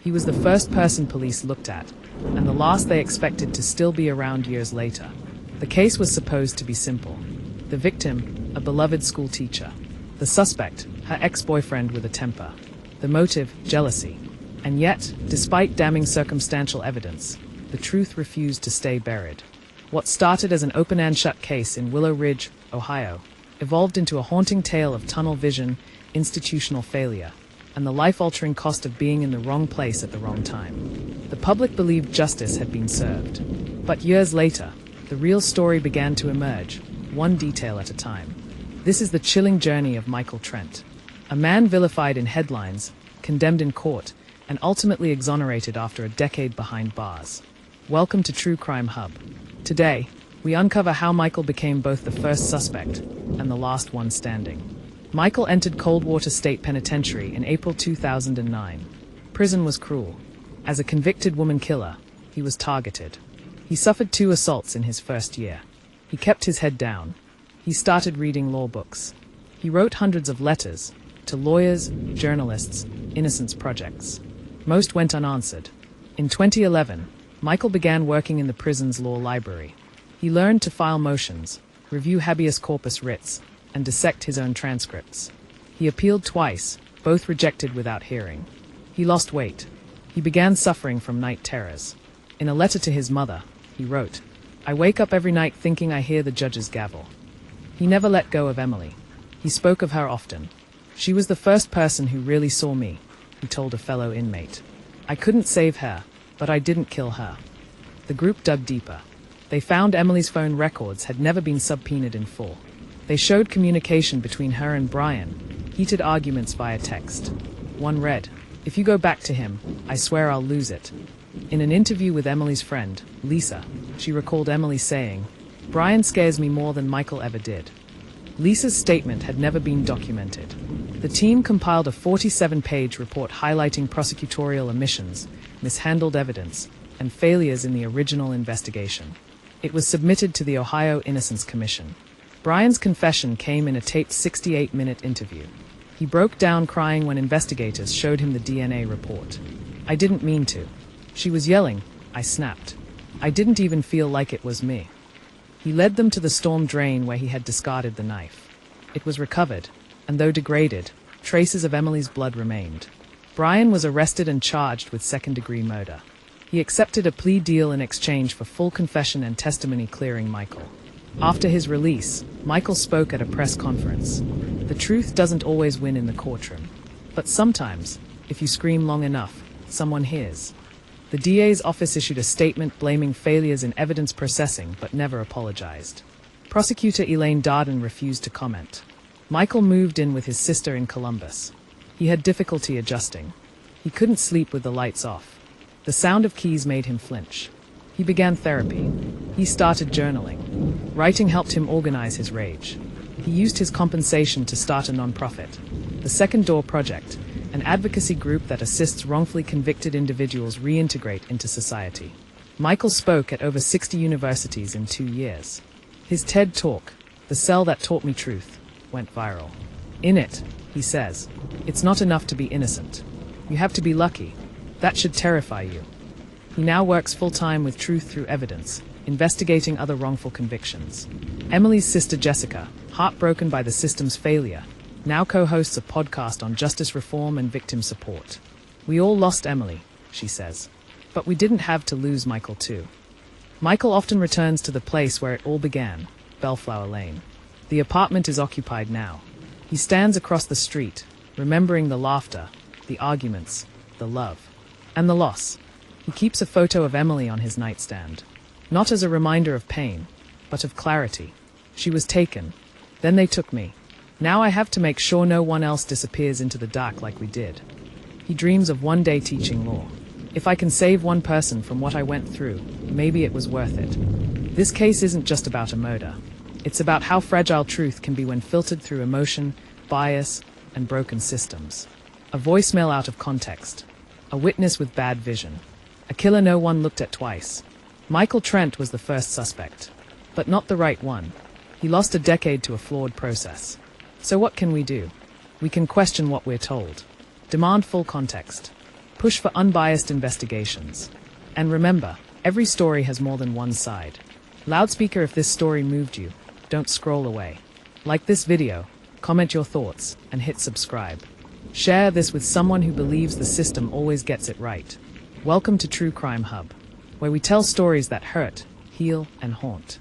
He was the first person police looked at, and the last they expected to still be around years later. The case was supposed to be simple. The victim, a beloved school teacher. The suspect, her ex-boyfriend with a temper. The motive, jealousy. And yet, despite damning circumstantial evidence, the truth refused to stay buried. What started as an open-and-shut case in Willow Ridge, Ohio, evolved into a haunting tale of tunnel vision, institutional failure, and the life-altering cost of being in the wrong place at the wrong time. The public believed justice had been served. But years later, the real story began to emerge, one detail at a time. This is the chilling journey of Michael Trent, a man vilified in headlines, condemned in court, and ultimately exonerated after a decade behind bars. Welcome to True Crime Hub. Today, we uncover how Michael became both the first suspect and the last one standing. Michael entered Coldwater State Penitentiary in April 2009. Prison was cruel. As a convicted woman killer, he was targeted. He suffered 2 assaults in his first year. He kept his head down. He started reading law books. He wrote hundreds of letters to lawyers, journalists, innocence projects. Most went unanswered. In 2011, Michael began working in the prison's law library. He learned to file motions, review habeas corpus writs, and dissect his own transcripts. He appealed twice, both rejected without hearing. He lost weight. He began suffering from night terrors. In a letter to his mother, he wrote, "I wake up every night thinking I hear the judge's gavel." He never let go of Emily. He spoke of her often. "She was the first person who really saw me," he told a fellow inmate. "I couldn't save her, but I didn't kill her." The group dug deeper. They found Emily's phone records had never been subpoenaed in full. They showed communication between her and Brian, heated arguments via text. One read, "If you go back to him, I swear I'll lose it." In an interview with Emily's friend, Lisa, she recalled Emily saying, "Brian scares me more than Michael ever did." Lisa's statement had never been documented. The team compiled a 47-page report highlighting prosecutorial omissions, mishandled evidence, and failures in the original investigation. It was submitted to the Ohio Innocence Commission. Brian's confession came in a taped 68-minute interview. He broke down crying when investigators showed him the DNA report. "I didn't mean to. She was yelling. I snapped. I didn't even feel like it was me." He led them to the storm drain where he had discarded the knife. It was recovered, and though degraded, traces of Emily's blood remained. Brian was arrested and charged with second-degree murder. He accepted a plea deal in exchange for full confession and testimony clearing Michael. After his release, Michael spoke at a press conference. The truth doesn't always win in the courtroom. But sometimes, if you scream long enough, someone hears. The DA's office issued a statement blaming failures in evidence processing but never apologized. Prosecutor Elaine Darden refused to comment. Michael moved in with his sister in Columbus. He had difficulty adjusting. He couldn't sleep with the lights off. The sound of keys made him flinch. He began therapy. He started journaling. Writing helped him organize his rage. He used his compensation to start a nonprofit, the Second Door Project, an advocacy group that assists wrongfully convicted individuals reintegrate into society. Michael spoke at over 60 universities in 2 years. His TED Talk, "The Cell That Taught Me Truth," went viral. In it, he says, "It's not enough to be innocent. You have to be lucky. That should terrify you." He now works full-time with Truth Through Evidence, investigating other wrongful convictions. Emily's sister Jessica, heartbroken by the system's failure, now co-hosts a podcast on justice reform and victim support. "We all lost Emily," she says. "But we didn't have to lose Michael too." Michael often returns to the place where it all began, Bellflower Lane. The apartment is occupied now. He stands across the street, remembering the laughter, the arguments, the love, and the loss. He keeps a photo of Emily on his nightstand, not as a reminder of pain, but of clarity. "She was taken. Then they took me. Now I have to make sure no one else disappears into the dark like we did." He dreams of one day teaching law. "If I can save one person from what I went through, maybe it was worth it." This case isn't just about a murder. It's about how fragile truth can be when filtered through emotion, bias, and broken systems. A voicemail out of context. A witness with bad vision. A killer no one looked at twice. Michael Trent was the first suspect, but not the right one. He lost a decade to a flawed process. So what can we do? We can question what we're told. Demand full context. Push for unbiased investigations. And remember, every story has more than one side. Loudspeaker if this story moved you. Don't scroll away. Like this video, comment your thoughts, and hit subscribe. Share this with someone who believes the system always gets it right. Welcome to True Crime Hub, where we tell stories that hurt, heal, and haunt.